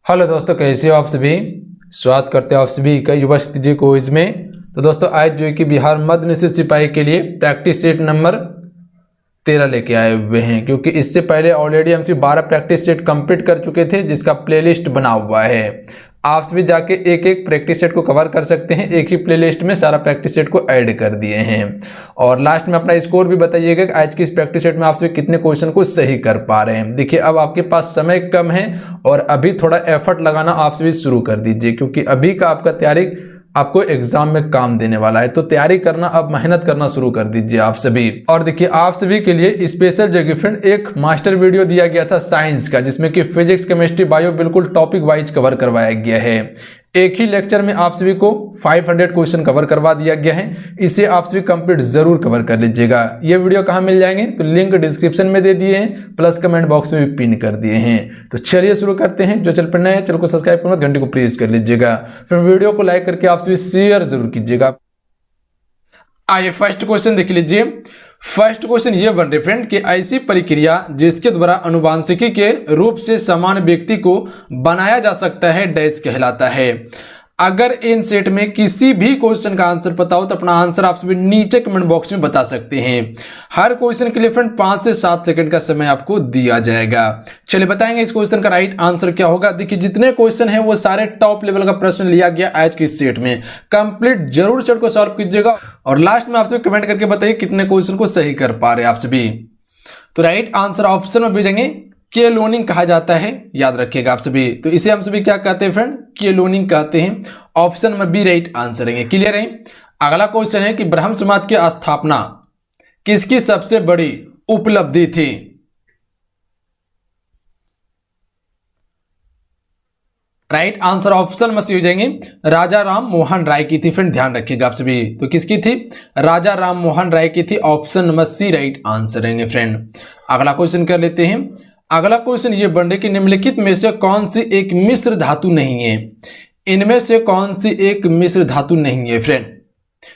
Hello दोस्तों, कैसे हो आप सभी। स्वागत करते हैं आप सभी का युवा क्षितिज क्विज में। तो दोस्तों आज जो है कि बिहार मध्य निश्चित सिपाही के लिए प्रैक्टिस सेट नंबर 13 लेके आए हुए हैं, क्योंकि इससे पहले ऑलरेडी हम 12 प्रैक्टिस सेट कंप्लीट कर चुके थे जिसका प्लेलिस्ट बना हुआ है। आप सभी जाके एक एक प्रैक्टिस सेट को कवर कर सकते हैं, एक ही प्लेलिस्ट में सारा प्रैक्टिस सेट को ऐड कर दिए हैं। और लास्ट में अपना स्कोर भी बताइएगा कि आज की इस प्रैक्टिस सेट में आप सभी कितने क्वेश्चन को सही कर पा रहे हैं। देखिए अब आपके पास समय कम है और अभी थोड़ा एफर्ट लगाना आप सभी शुरू कर दीजिए, क्योंकि अभी का आपका तैयारी आपको एग्जाम में काम देने वाला है। तो तैयारी करना, अब मेहनत करना शुरू कर दीजिए आप सभी। और देखिए आप सभी के लिए स्पेशल जगह फ्रेंड एक मास्टर वीडियो दिया गया था साइंस का, जिसमें कि फिजिक्स, केमिस्ट्री, बायो बिल्कुल टॉपिक वाइज कवर करवाया गया है। एक ही लेक्चर में आप सभी को 500 क्वेश्चन कवर करवा दिया गया है। इसे आप सभी कंप्लीट जरूर कवर कर लीजिएगा। ये वीडियो कहाँ मिल जाएंगे तो लिंक डिस्क्रिप्शन में दे दिए हैं, प्लस कमेंट बॉक्स में भी पिन कर दिए हैं। तो चलिए शुरू करते हैं। जो चैनल पर नए हैं चैनल को सब्सक्राइब करना, घंटे को प्रेस कर लीजिएगा, फिर वीडियो को लाइक करके आप सभी शेयर जरूर कीजिएगा। आइए फर्स्ट क्वेश्चन देख लीजिए। फर्स्ट क्वेश्चन ये बन रही फ्रेंड कि ऐसी प्रक्रिया जिसके द्वारा अनुवांशिकी के रूप से समान व्यक्ति को बनाया जा सकता है डैश कहलाता है। अगर इन सेट में किसी भी क्वेश्चन का आंसर पता हो तो अपना आंसर आप सभी नीचे कमेंट बॉक्स में बता सकते हैं। हर क्वेश्चन के लिए फ्रेंड 5 से 7 सेकंड का समय आपको दिया जाएगा। चलिए बताएंगे इस क्वेश्चन का राइट आंसर क्या होगा। देखिए जितने क्वेश्चन है वो सारे टॉप लेवल का प्रश्न लिया गया आज की सेट में। कंप्लीट जरूर सेट को सॉल्व कीजिएगा और लास्ट में आप सभी कमेंट करके बताइए कितने क्वेश्चन को सही कर पा रहे हैं आप सभी। तो राइट आंसर ऑप्शन में भेजेंगे केलोनिंग कहा जाता है, याद रखिएगा आप सभी। तो इसे हम सभी क्या कहते हैं फ्रेंड, केलोनिंग कहते हैं। ऑप्शन में बी राइट आंसर है। क्लियर है। अगला क्वेश्चन है कि ब्रह्म समाज की स्थापना किसकी सबसे बड़ी उपलब्धि थी। राइट आंसर ऑप्शन में हो जाएंगे राजा राम मोहन राय की थी फ्रेंड, ध्यान रखिएगा आप सभी। तो किसकी थी, राजा राम मोहन राय की थी। Option number C right answer रहेंगे फ्रेंड। अगला क्वेश्चन कर लेते हैं। अगला क्वेश्चन ये बन रहा है कि निम्नलिखित में से कौन सी एक मिश्र धातु नहीं है। इनमें से कौन सी एक मिश्र धातु नहीं है फ्रेंड।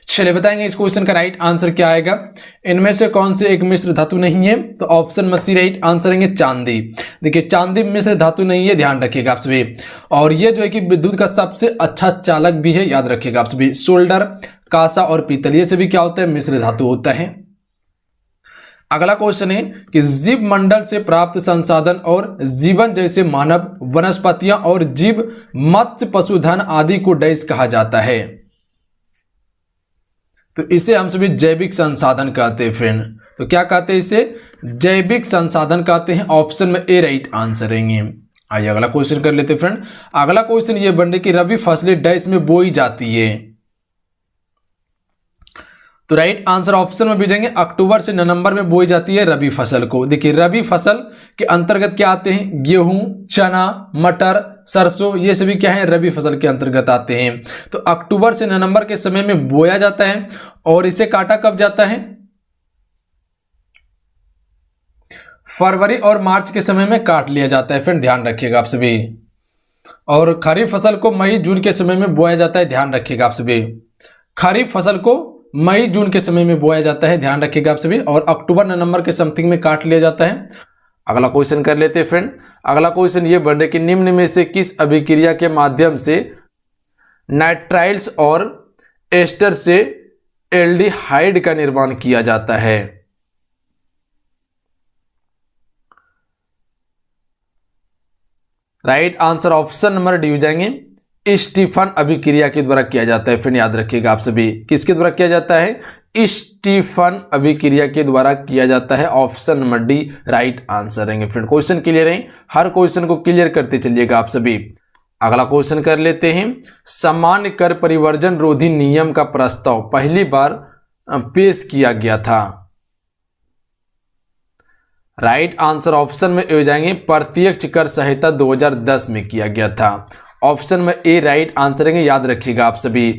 चलिए बताएंगे इस क्वेश्चन का राइट आंसर क्या आएगा। इनमें से कौन सी एक मिश्र धातु नहीं है तो ऑप्शन में सी राइट आंसर रहेंगे चांदी। देखिए चांदी मिश्र धातु नहीं है, ध्यान रखिएगा आप सभी। और ये जो है कि विद्युत का सबसे अच्छा चालक भी है, याद रखिएगा आप सभी। सोल्डर, कांसा और पीतल ये सभी क्या होता है, मिश्र धातु होता है। अगला क्वेश्चन है कि जीव मंडल से प्राप्त संसाधन और जीवन जैसे मानव, वनस्पतियां और जीव, मत्स्य, पशुधन आदि को डैश कहा जाता है। तो इसे हम सभी जैविक संसाधन कहते हैं फ्रेंड। तो क्या कहते हैं इसे, जैविक संसाधन कहते हैं। ऑप्शन में ए राइट आंसर रहेंगे। आइए अगला क्वेश्चन कर लेते हैं फ्रेंड। अगला क्वेश्चन ये बन रही कि रबी फसलें डैश में बोई जाती है। तो राइट आंसर ऑप्शन में भेजेंगे अक्टूबर से नवंबर में बोई जाती है रबी फसल को। देखिए रबी फसल के अंतर्गत क्या आते हैं, गेहूं, चना, मटर, सरसों, ये सभी क्या है, रबी फसल के अंतर्गत आते हैं। तो अक्टूबर से नवंबर के समय में बोया जाता है और इसे काटा कब जाता है, फरवरी और मार्च के समय में काट लिया जाता है फ्रेंड, ध्यान रखिएगा आप सभी। और खरीफ फसल को मई जून के समय में बोया जाता है, ध्यान रखिएगा आप सभी। खरीफ फसल को मई जून के समय में बोया जाता है, ध्यान रखिएगा आप सभी। और अक्टूबर नवंबर के समथिंग में काट लिया जाता है। अगला क्वेश्चन कर लेते हैं फ्रेंड। अगला क्वेश्चन ये बन रहा है कि निम्न में से किस अभिक्रिया के माध्यम से नाइट्राइल्स और एस्टर से एल्डिहाइड का निर्माण किया जाता है। Right answer option number D हो जाएंगे स्टीफन अभिक्रिया के द्वारा किया जाता है फ्रेंड, याद रखिएगा आप सभी। किसके द्वारा किया जाता है, स्टीफन अभिक्रिया के द्वारा किया जाता है। Option number D right answer रहेंगे फ्रेंड। क्वेश्चन क्लियर है, हर क्वेश्चन को क्लियर करते चलिएगा आप सभी। अगला क्वेश्चन कर लेते हैं। सामान्य कर परिवर्जन रोधी नियम का प्रस्ताव पहली बार पेश किया गया था। राइट आंसर ऑप्शन में हो जाएंगे प्रत्यक्ष कर संहिता 2010 में किया गया था। ऑप्शन में ए राइट आंसर है, याद रखिएगा आप सभी।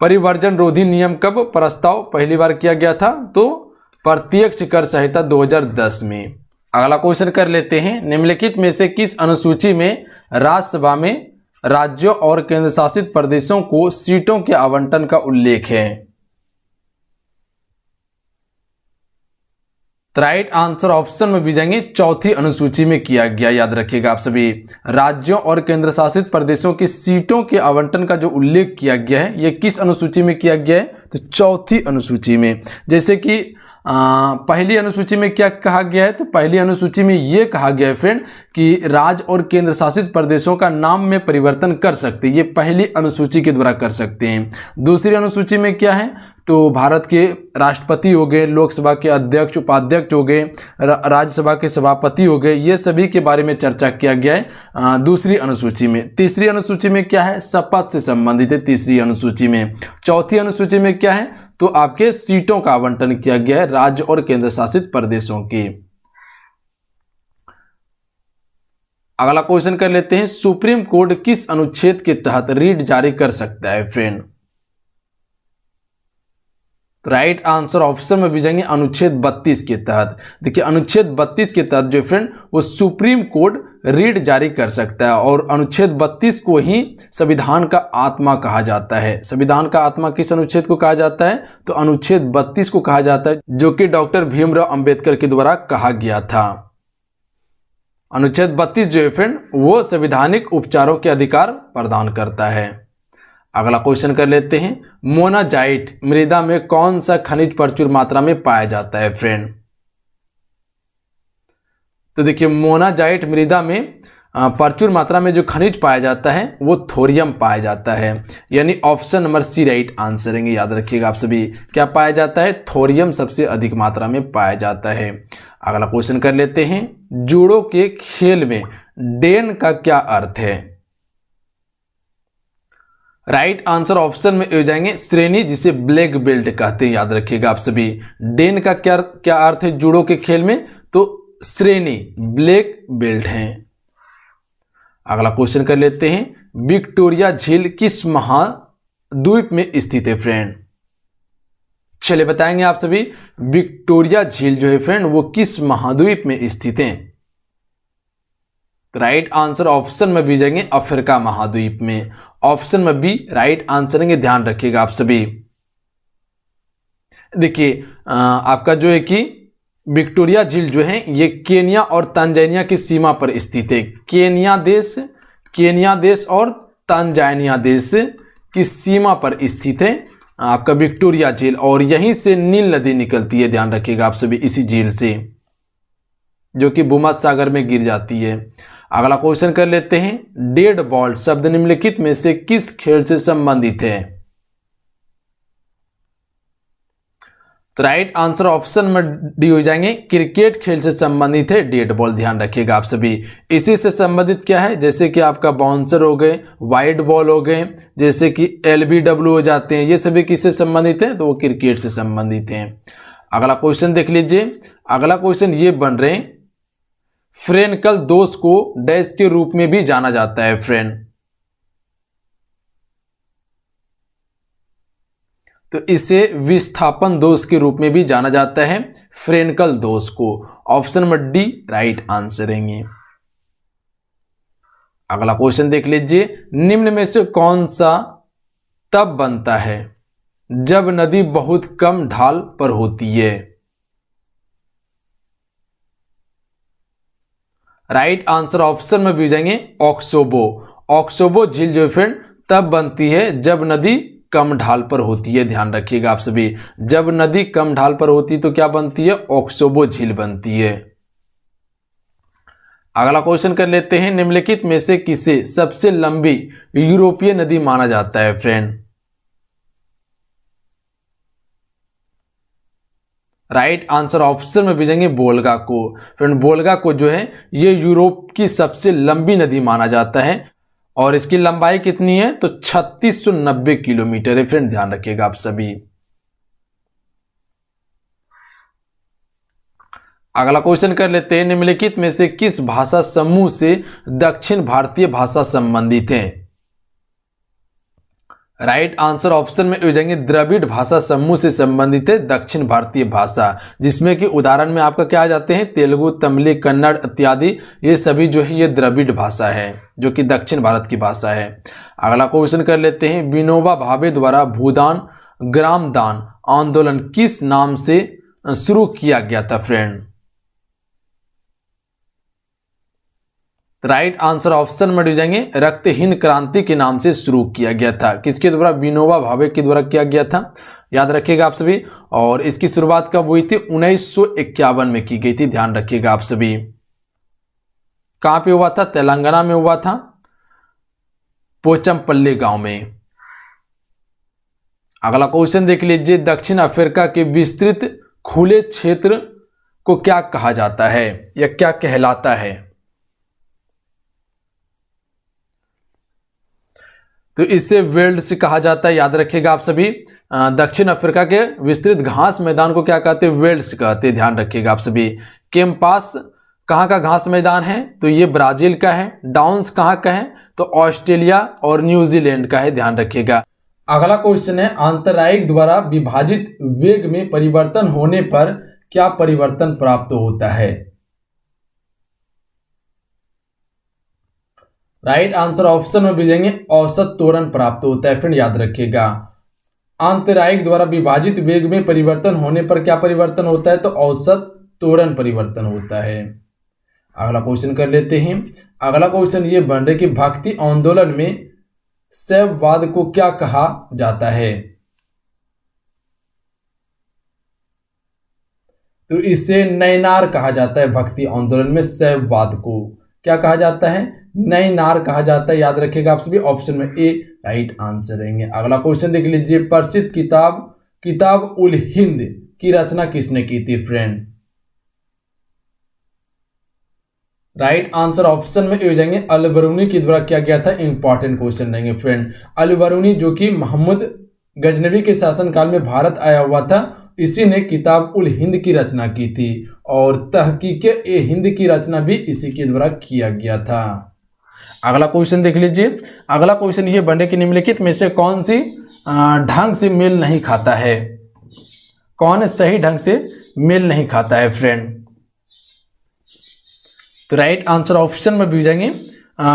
परिवर्जन रोधी नियम कब प्रस्ताव पहली बार किया गया था, तो प्रत्यक्ष कर संहिता 2010 में। अगला क्वेश्चन कर लेते हैं। निम्नलिखित में से किस अनुसूची में राज्यसभा में राज्यों और केंद्र शासित प्रदेशों को सीटों के आवंटन का उल्लेख है। तो राइट आंसर ऑप्शन में भी जाएंगे चौथी अनुसूची में किया गया। याद रखिएगा आप सभी, राज्यों और केंद्र शासित प्रदेशों की सीटों के आवंटन का जो उल्लेख किया गया है ये किस अनुसूची में किया गया है, तो चौथी अनुसूची में। जैसे कि पहली अनुसूची में क्या कहा गया है, तो पहली अनुसूची में ये कहा गया है फ्रेंड कि राज्य और केंद्र शासित प्रदेशों का नाम में परिवर्तन कर सकते हैं, ये पहली अनुसूची के द्वारा कर सकते हैं। दूसरी अनुसूची में क्या है, तो भारत के राष्ट्रपति हो गए, लोकसभा के अध्यक्ष उपाध्यक्ष हो गए, राज्यसभा के सभापति हो गए, ये सभी के बारे में चर्चा किया गया है दूसरी अनुसूची में। तीसरी अनुसूची में क्या है, शपथ से संबंधित है तीसरी अनुसूची में। चौथी अनुसूची में क्या है, तो आपके सीटों का आवंटन किया गया है राज्य और केंद्र शासित प्रदेशों की। अगला क्वेश्चन कर लेते हैं, सुप्रीम कोर्ट किस अनुच्छेद के तहत रीट जारी कर सकता है फ्रेंड। तो राइट आंसर ऑप्शन में भी जाएंगे अनुच्छेद 32 के तहत। देखिए अनुच्छेद 32 के तहत जो फ्रेंड वो सुप्रीम कोर्ट रीट जारी कर सकता है, और अनुच्छेद 32 को ही संविधान का आत्मा कहा जाता है। संविधान का आत्मा किस अनुच्छेद को कहा जाता है, तो अनुच्छेद 32 को कहा जाता है, जो कि डॉक्टर भीमराव अंबेडकर के द्वारा कहा गया था। अनुच्छेद 32 जो है फ्रेंड वो संवैधानिक उपचारों के अधिकार प्रदान करता है। अगला क्वेश्चन कर लेते हैं, मोनाजाइट मृदा में कौन सा खनिज प्रचुर मात्रा में पाया जाता है फ्रेंड। तो देखिए मोनाजाइट मृदा में प्रचुर मात्रा में जो खनिज पाया जाता है वो थोरियम पाया जाता है, यानी option number C right answer है। याद रखिएगा आप सभी, क्या पाया जाता है, थोरियम सबसे अधिक मात्रा में पाया जाता है। अगला क्वेश्चन कर लेते हैं, जूडो के खेल में डेन का क्या अर्थ है। राइट आंसर ऑप्शन में हो जाएंगे श्रेणी, जिसे ब्लैक बेल्ट कहते हैं। याद रखिएगा आप सभी, डेन का क्या अर्थ है जूडो के खेल में, तो श्रेणी ब्लैक बेल्ट है। अगला क्वेश्चन कर लेते हैं, विक्टोरिया झील किस महाद्वीप में स्थित है फ्रेंड। चलिए बताएंगे आप सभी, विक्टोरिया झील जो है फ्रेंड वो किस महाद्वीप में स्थित है। राइट आंसर ऑप्शन में भी जाएंगे अफ्रीका महाद्वीप में। ऑप्शन में बी राइट आंसर है, ध्यान रखिएगा आप सभी। देखिए आपका जो है कि विक्टोरिया झील जो है ये केन्या और तंजानिया की सीमा पर स्थित है। केन्या देश और तंजानिया देश की सीमा पर स्थित है आपका विक्टोरिया झील, और यहीं से नील नदी निकलती है। ध्यान रखिएगा आप सभी, इसी झील से, जो कि भूमध्य सागर में गिर जाती है। अगला क्वेश्चन कर लेते हैं, डेड बॉल शब्द निम्नलिखित में से किस खेल से संबंधित है। तो राइट आंसर ऑप्शन में डी हो जाएंगे, क्रिकेट खेल से संबंधित है डेड बॉल। ध्यान रखिएगा आप सभी, इसी से संबंधित क्या है, जैसे कि आपका बाउंसर हो गए, वाइड बॉल हो गए, जैसे कि LBW हो जाते हैं, ये सभी किससे संबंधित हैं, तो वो क्रिकेट से संबंधित हैं। अगला क्वेश्चन देख लीजिए। अगला क्वेश्चन ये बन रहे हैं, फ्रेनकल दोष को डैश के रूप में भी जाना जाता है फ्रेंड। तो इसे विस्थापन दोष के रूप में भी जाना जाता है, फ्रेनकल दोष को। Option number D right answer है। अगला क्वेश्चन देख लीजिए, निम्न में से कौन सा तब बनता है जब नदी बहुत कम ढाल पर होती है। राइट आंसर ऑप्शन में भी जाएंगे ऑक्सोबो। ऑक्सोबो झील जो फ्रेंड तब बनती है जब नदी कम ढाल पर होती है। ध्यान रखिएगा आप सभी, जब नदी कम ढाल पर होती है तो क्या बनती है, ऑक्सोबो झील बनती है। अगला क्वेश्चन कर लेते हैं, निम्नलिखित में से किसे सबसे लंबी यूरोपीय नदी माना जाता है फ्रेंड। राइट आंसर ऑप्शन में भेजेंगे वोल्गा को। फ्रेंड वोल्गा को जो है ये यूरोप की सबसे लंबी नदी माना जाता है, और इसकी लंबाई कितनी है, तो 3690 किलोमीटर है फ्रेंड। ध्यान रखिएगा आप सभी। अगला क्वेश्चन कर लेते हैं, निम्नलिखित में से किस भाषा समूह से दक्षिण भारतीय भाषा संबंधित है। राइट आंसर ऑप्शन में हो जाएंगे द्रविड़ भाषा समूह से संबंधित है दक्षिण भारतीय भाषा, जिसमें कि उदाहरण में आपका क्या आ जाते हैं, तेलुगु, तमिल, कन्नड़ इत्यादि, ये सभी जो है ये द्रविड़ भाषा है जो कि दक्षिण भारत की भाषा है। अगला क्वेश्चन कर लेते हैं, विनोबा भावे द्वारा भूदान ग्राम दान आंदोलन किस नाम से शुरू किया गया था फ्रेंड। तो राइट आंसर ऑप्शन में जाएंगे रक्तहीन क्रांति के नाम से शुरू किया गया था। किसके द्वारा? विनोबा भावे के द्वारा किया गया था, याद रखिएगा आप सभी। और इसकी शुरुआत कब हुई थी? 1951 में की गई थी, ध्यान रखिएगा आप सभी। कहां पे हुआ था? तेलंगाना में हुआ था, पोचमपल्ली गांव में। अगला क्वेश्चन देख लीजिए, दक्षिण अफ्रीका के विस्तृत खुले क्षेत्र को क्या कहा जाता है या क्या कहलाता है? तो इसे वेल्ड्स कहा जाता है, याद रखिएगा आप सभी। दक्षिण अफ्रीका के विस्तृत घास मैदान को क्या कहते हैं? वेल्ड्स कहते हैं, ध्यान रखिएगा आप सभी। कैंपास कहाँ का घास मैदान है? तो ये ब्राजील का है। डाउन्स कहाँ का है? तो ऑस्ट्रेलिया और न्यूजीलैंड का है, ध्यान रखिएगा। अगला क्वेश्चन है, आंतरायिक द्वारा विभाजित वेग में परिवर्तन होने पर क्या परिवर्तन प्राप्त होता है? राइट आंसर ऑप्शन में भेजेंगे औसत त्वरण प्राप्त होता है। फ्रेंड याद रखिएगा, आंतरायिक द्वारा विभाजित वेग में परिवर्तन होने पर क्या परिवर्तन होता है? तो औसत त्वरण परिवर्तन होता है। अगला क्वेश्चन कर लेते हैं। अगला क्वेश्चन ये बन रहा है कि भक्ति आंदोलन में शैववाद को क्या कहा जाता है? तो इसे नैनार कहा जाता है। भक्ति आंदोलन में शैववाद को क्या कहा जाता है? नैनार कहा जाता है, याद रखिएगा आप सभी। ऑप्शन में ए राइट आंसर रहेंगे। अगला क्वेश्चन देख लीजिए, प्रसिद्ध किताब उल हिंद की रचना किसने की थी? फ्रेंड राइट आंसर ऑप्शन में हो जाएंगे अल-बरूनी के द्वारा किया गया था। इंपॉर्टेंट क्वेश्चन रहेंगे फ्रेंड। अल-बरूनी जो कि मोहम्मद गजनवी के शासनकाल में भारत आया हुआ था, इसी ने किताब उल हिंद की रचना की थी और तहकीक-ए-हिंद की रचना भी इसी के द्वारा किया गया था। अगला क्वेश्चन देख लीजिए। अगला क्वेश्चन ये बने कि निम्नलिखित में से कौन सी ढंग से मेल नहीं खाता है? कौन सही ढंग से मेल नहीं खाता है? फ्रेंड तो राइट आंसर ऑप्शन में भी जाएंगे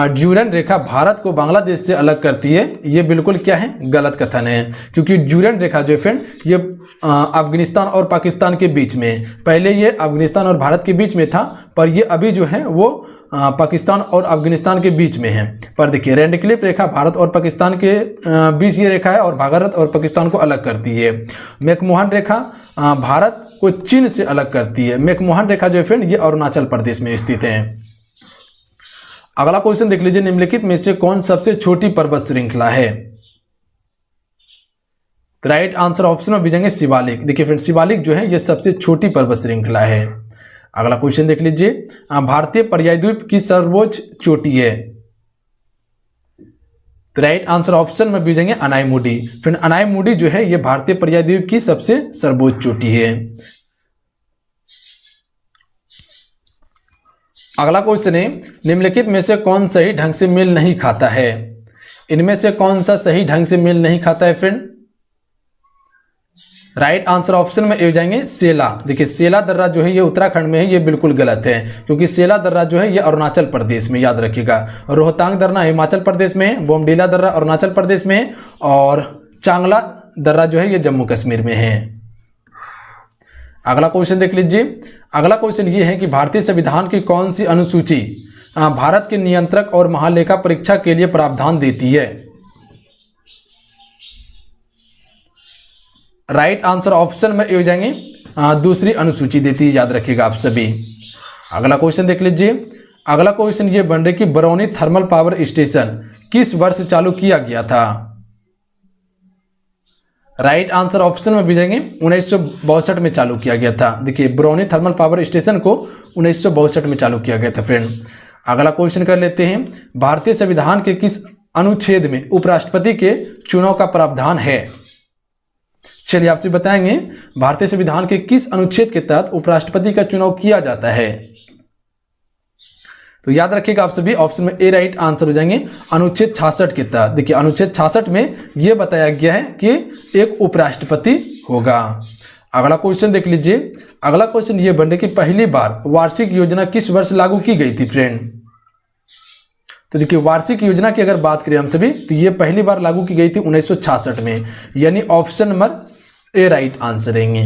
ड्यूरन रेखा भारत को बांग्लादेश से अलग करती है। ये बिल्कुल क्या है? गलत कथन है, क्योंकि ड्यूरन रेखा जो है फ्रेंड ये अफगानिस्तान और पाकिस्तान के बीच में, पहले ये अफगानिस्तान और भारत के बीच में था, पर ये अभी जो है वो पाकिस्तान और अफगानिस्तान के बीच में है। पर देखिए रेडक्लिफ रेखा भारत और पाकिस्तान के बीच ये रेखा है और भारत और पाकिस्तान को अलग करती है। मैकमोहन रेखा भारत को चीन से अलग करती है। मैकमोहन रेखा जो है फ्रेंड ये अरुणाचल प्रदेश में स्थित है। अगला क्वेश्चन देख लीजिए, निम्नलिखित में से कौन सबसे छोटी पर्वत श्रृंखला है? तो राइट आंसर ऑप्शन में भेजेंगे शिवालिक। देखिए फ्रेंड शिवालिक जो है ये सबसे छोटी पर्वत श्रृंखला है। अगला क्वेश्चन देख लीजिए, भारतीय पर्याय द्वीप की सर्वोच्च चोटी है? तो राइट आंसर ऑप्शन में भेजेंगे अनायमुडी। फिर अनायमुडी जो है ये भारतीय पर्याय द्वीप की सबसे सर्वोच्च चोटी है। अगला क्वेश्चन है, निम्नलिखित में से कौन सही ढंग से मेल नहीं खाता है? इनमें से कौन सा सही ढंग से मेल नहीं खाता है? फ्रेंड राइट आंसर ऑप्शन में हो जाएंगे सेला। देखिए सेला दर्रा जो है ये उत्तराखंड में है, ये बिल्कुल गलत है, क्योंकि सेला दर्रा जो है ये अरुणाचल प्रदेश में, याद रखिएगा। रोहतांग दर्रा हिमाचल प्रदेश में है, बोमडीला दर्रा अरुणाचल प्रदेश में है और चांगला दर्रा जो है ये जम्मू कश्मीर में है। अगला क्वेश्चन देख लीजिए। अगला क्वेश्चन ये है कि भारतीय संविधान की कौन सी अनुसूची भारत के नियंत्रक और महालेखा परीक्षा के लिए प्रावधान देती है? राइट आंसर ऑप्शन में हो जाएंगे दूसरी अनुसूची देती है, याद रखिएगा आप सभी। अगला क्वेश्चन देख लीजिए। अगला क्वेश्चन ये बन रहा है कि बरौनी थर्मल पावर स्टेशन किस वर्ष चालू किया गया था? राइट आंसर ऑप्शन में भेजेंगे 1962 में चालू किया गया था। देखिए बरौनी थर्मल पावर स्टेशन को 1962 में चालू किया गया था। फ्रेंड अगला क्वेश्चन कर लेते हैं, भारतीय संविधान के किस अनुच्छेद में उपराष्ट्रपति के चुनाव का प्रावधान है? चलिए आपसे बताएंगे भारतीय संविधान के किस अनुच्छेद के तहत उपराष्ट्रपति का चुनाव किया जाता है। तो याद रखिएगा आप सभी, ऑप्शन में ए राइट आंसर हो जाएंगे अनुच्छेद 66 के तहत। देखिए अनुच्छेद 66 में यह बताया गया है कि एक उपराष्ट्रपति होगा। अगला क्वेश्चन देख लीजिए। अगला क्वेश्चन ये बन रहा है कि पहली बार वार्षिक योजना किस वर्ष लागू की गई थी? फ्रेंड तो देखिए वार्षिक योजना की अगर बात करें हम सभी, तो ये पहली बार लागू की गई थी 1966 में, यानी option number A right answer रहेंगे।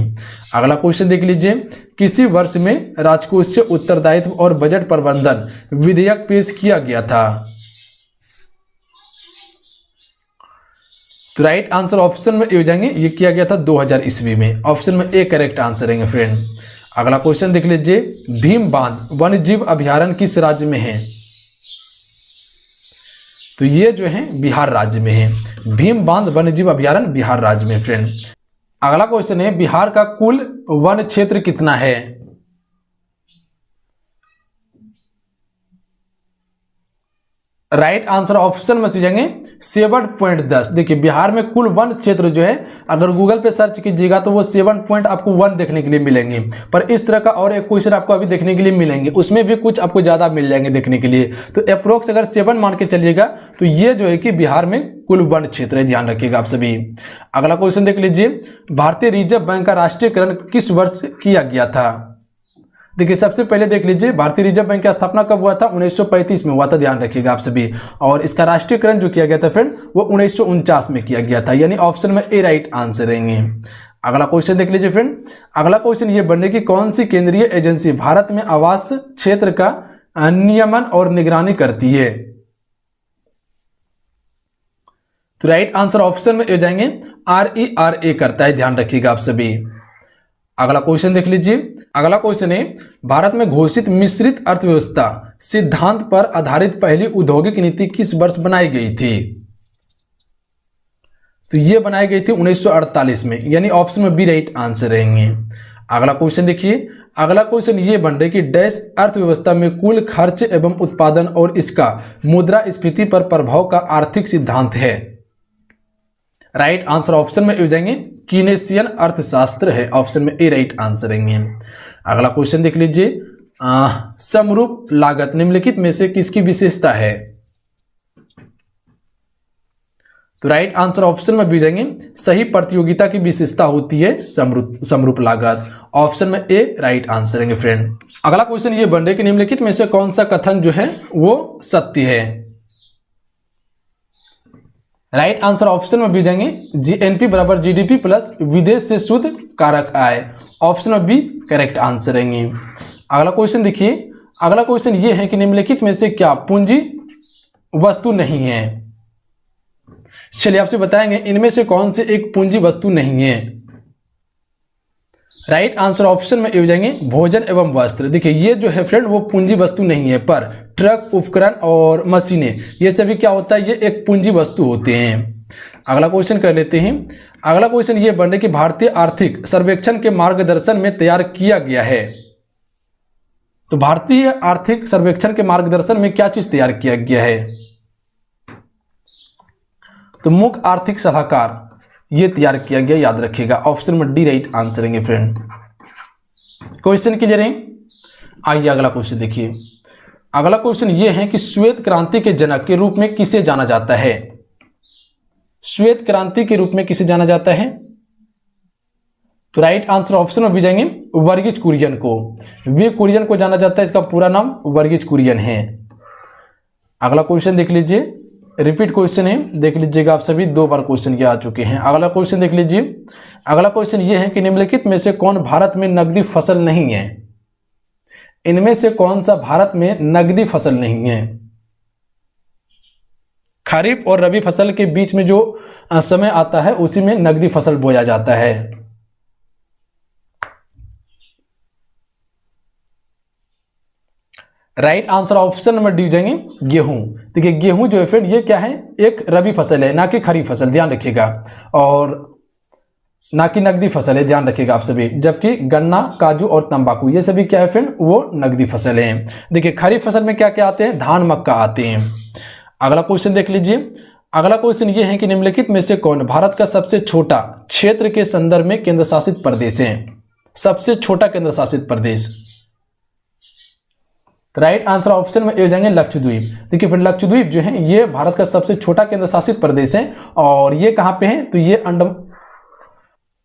अगला क्वेश्चन देख लीजिए, किसी वर्ष में राजकोषीय उत्तरदायित्व और बजट प्रबंधन विधेयक पेश किया गया था? तो राइट आंसर ऑप्शन में हो जाएंगे, ये किया गया था 2000 ईस्वी में। ऑप्शन में ए करेक्ट आंसर रहेंगे फ्रेंड। अगला क्वेश्चन देख लीजिए, भीम बांध वन्य जीव अभयारण्य किस राज्य में है? तो ये जो है बिहार राज्य में है। भीम बांध वन्य जीव अभयारण्य बिहार राज्य में फ्रेंड। अगला क्वेश्चन है, बिहार का कुल वन क्षेत्र कितना है? राइट आंसर ऑप्शन में जाएंगे 7.10। देखिए बिहार में कुल वन क्षेत्र जो है, अगर गूगल पे सर्च कीजिएगा तो वो 7.1 देखने के लिए मिलेंगे। पर इस तरह का और एक क्वेश्चन आपको अभी देखने के लिए मिलेंगे, उसमें भी कुछ आपको ज्यादा मिल जाएंगे देखने के लिए। तो अप्रोक्स अगर 7 मान के चलिएगा तो ये जो है कि बिहार में कुल वन क्षेत्र है, ध्यान रखिएगा आप सभी। अगला क्वेश्चन देख लीजिए, भारतीय रिजर्व बैंक का राष्ट्रीयकरण किस वर्ष किया गया था? देखिए सबसे पहले देख लीजिए, भारतीय रिजर्व बैंक की स्थापना कब हुआ था? 1935 में हुआ था, ध्यान रखिएगा आप सभी। और इसका राष्ट्रीयकरण जो किया गया था फ्रेंड वो 1949 में किया गया था, यानी ऑप्शन में ए राइट आंसर रहेंगे। अगला क्वेश्चन देख लीजिए फ्रेंड। अगला क्वेश्चन ये बनने की कौन सी केंद्रीय एजेंसी भारत में आवास क्षेत्र का नियमन और निगरानी करती है? तो राइट आंसर ऑप्शन में हो जाएंगे RERA करता है, ध्यान रखिएगा आप सभी। अगला क्वेश्चन देख लीजिए। अगला क्वेश्चन है, भारत में घोषित मिश्रित अर्थव्यवस्था सिद्धांत पर आधारित पहली औद्योगिक नीति किस वर्ष बनाई गई थी? तो ये बनाई गई थी 1948 में, यानी ऑप्शन में बी राइट आंसर रहेंगे। अगला क्वेश्चन देखिए। अगला क्वेश्चन ये बन रहा है कि डैश अर्थव्यवस्था में कुल खर्च एवं उत्पादन और इसका मुद्रास्फीति पर प्रभाव का आर्थिक सिद्धांत है? राइट आंसर ऑप्शन में हो जाएंगे कीनेसियन अर्थशास्त्र है, ऑप्शन में ए राइट आंसर रहेंगे। अगला क्वेश्चन देख लीजिए, समरूप लागत निम्नलिखित में से किसकी विशेषता है? तो राइट आंसर ऑप्शन में भी जाएंगे सही प्रतियोगिता की विशेषता होती है समरूप लागत, ऑप्शन में ए राइट आंसर रहेंगे फ्रेंड। अगला क्वेश्चन ये बन रहा है कि निम्नलिखित में से कौन सा कथन जो है वो सत्य है? राइट आंसर ऑप्शन में भी जाएंगे GNP बराबर GDP प्लस विदेश से शुद्ध कारक आय, ऑप्शन में बी करेक्ट आंसर रहेंगे। अगला क्वेश्चन देखिए। अगला क्वेश्चन ये है कि निम्नलिखित में से क्या पूंजी वस्तु नहीं है? चलिए आपसे बताएंगे इनमें से कौन से एक पूंजी वस्तु नहीं है। राइट आंसर ऑप्शन में हो जाएंगे भोजन एवं वस्त्र। देखिए ये जो है फ्रेंड वो पूंजी वस्तु नहीं है, पर ट्रक, उपकरण और मशीनें ये सभी क्या होता है, ये एक पूंजी वस्तु होते हैं। अगला क्वेश्चन कर लेते हैं। अगला क्वेश्चन ये बन रहा है कि भारतीय आर्थिक सर्वेक्षण के मार्गदर्शन में तैयार किया गया है। तो भारतीय आर्थिक सर्वेक्षण के मार्गदर्शन में क्या चीज तैयार किया गया है? तो मुख्य आर्थिक सलाहकार ये तैयार किया गया, याद रखिएगा, ऑप्शन में डी राइट आंसर रहेंगे फ्रेंड। क्वेश्चन क्लियर है? आइए अगला क्वेश्चन देखिए। अगला क्वेश्चन ये है कि श्वेत क्रांति के जनक के रूप में किसे जाना जाता है? श्वेत क्रांति के रूप में किसे जाना जाता है? तो राइट आंसर ऑप्शन में भी जाएंगे वर्गीज कुरियन को। वी कुरियन को जाना जाता है, इसका पूरा नाम वर्गीज कुरियन है। अगला क्वेश्चन देख लीजिए, रिपीट क्वेश्चन है, देख लीजिएगा आप सभी, 2 बार क्वेश्चन ये आ चुके हैं। अगला क्वेश्चन देख लीजिए। अगला क्वेश्चन ये है कि निम्नलिखित में से कौन भारत में नकदी फसल नहीं है? इनमें से कौन सा भारत में नकदी फसल नहीं है? खरीफ और रबी फसल के बीच में जो समय आता है उसी में नकदी फसल बोया जाता है। Right answer option number D जाएंगे गेहूं। देखिए गेहूं जो है फ्रेंड ये क्या है, एक रबी फसल है, ना कि खरीफ फसल, ध्यान रखिएगा, और ना कि नकदी फसल है, ध्यान रखिएगा आप सभी। जबकि गन्ना, काजू और तंबाकू ये सभी क्या है फ्रेंड, वो नकदी फसल हैं। देखिए खरीफ फसल में क्या क्या आते हैं, धान, मक्का आते हैं। अगला क्वेश्चन देख लीजिए। अगला क्वेश्चन ये है कि निम्नलिखित में से कौन भारत का सबसे छोटा क्षेत्र के संदर्भ में केंद्र शासित प्रदेश है? सबसे छोटा केंद्र शासित प्रदेश, राइट आंसर ऑप्शन में हो जाएंगे लक्षद्वीप। देखिए फिर लक्षद्वीप जो है ये भारत का सबसे छोटा केंद्र शासित प्रदेश है, और ये कहाँ पे है, तो ये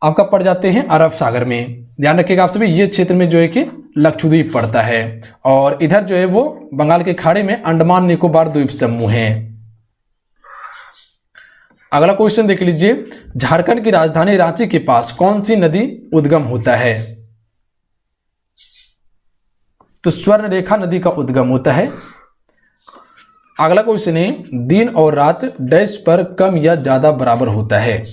आपका पड़ जाते हैं अरब सागर में, ध्यान रखिएगा आप सभी। ये क्षेत्र में जो है कि लक्षद्वीप पड़ता है, और इधर जो है वो बंगाल के खाड़ी में अंडमान निकोबार द्वीप समूह है। अगला क्वेश्चन देख लीजिए, झारखंड की राजधानी रांची के पास कौन सी नदी उद्गम होता है? तो स्वर्णरेखा नदी का उद्गम होता है। अगला क्वेश्चन है, दिन और रात डैश पर कम या ज्यादा बराबर होता है?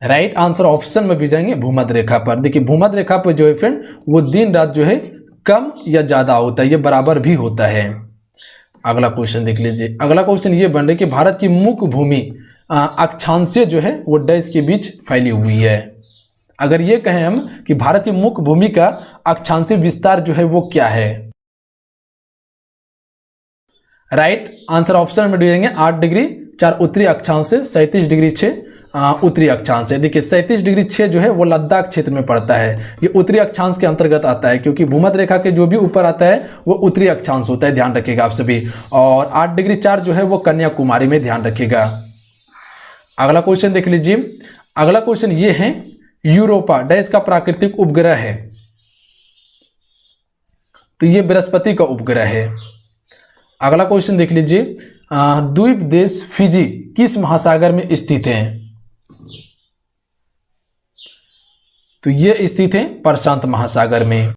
राइट आंसर ऑप्शन में भी जाएंगे भूमध्य रेखा पर। देखिए भूमध्य रेखा पर जो है फ्रेंड वो दिन रात जो है कम या ज्यादा होता है, ये बराबर भी होता है। अगला क्वेश्चन देख लीजिए, अगला क्वेश्चन ये बन रहा है कि भारत की मुख्य भूमि अक्षांशीय जो है वो डैश के बीच फैली हुई है। अगर ये कहें हम कि भारत की मुख्य भूमि का अक्षांशीय विस्तार जो है वो क्या है? राइट आंसर ऑप्शन में जाएंगे 8 डिग्री 4 उत्तरी अक्षांश से 37 डिग्री 6 उत्तरी अक्षांश से। देखिए 37 डिग्री 6 जो है वो लद्दाख क्षेत्र में पड़ता है, ये उत्तरी अक्षांश के अंतर्गत आता है, क्योंकि भूमध्य रेखा के जो भी ऊपर आता है वो उत्तरी अक्षांश होता है, ध्यान रखिएगा आप सभी। और 8 डिग्री 4 जो है वो कन्याकुमारी में, ध्यान रखिएगा। अगला क्वेश्चन देख लीजिए, अगला क्वेश्चन ये है, यूरोपा डैश का प्राकृतिक उपग्रह है? तो ये बृहस्पति का उपग्रह है। अगला क्वेश्चन देख लीजिए, द्वीप देश फिजी किस महासागर में स्थित है? तो ये स्थित है प्रशांत महासागर में।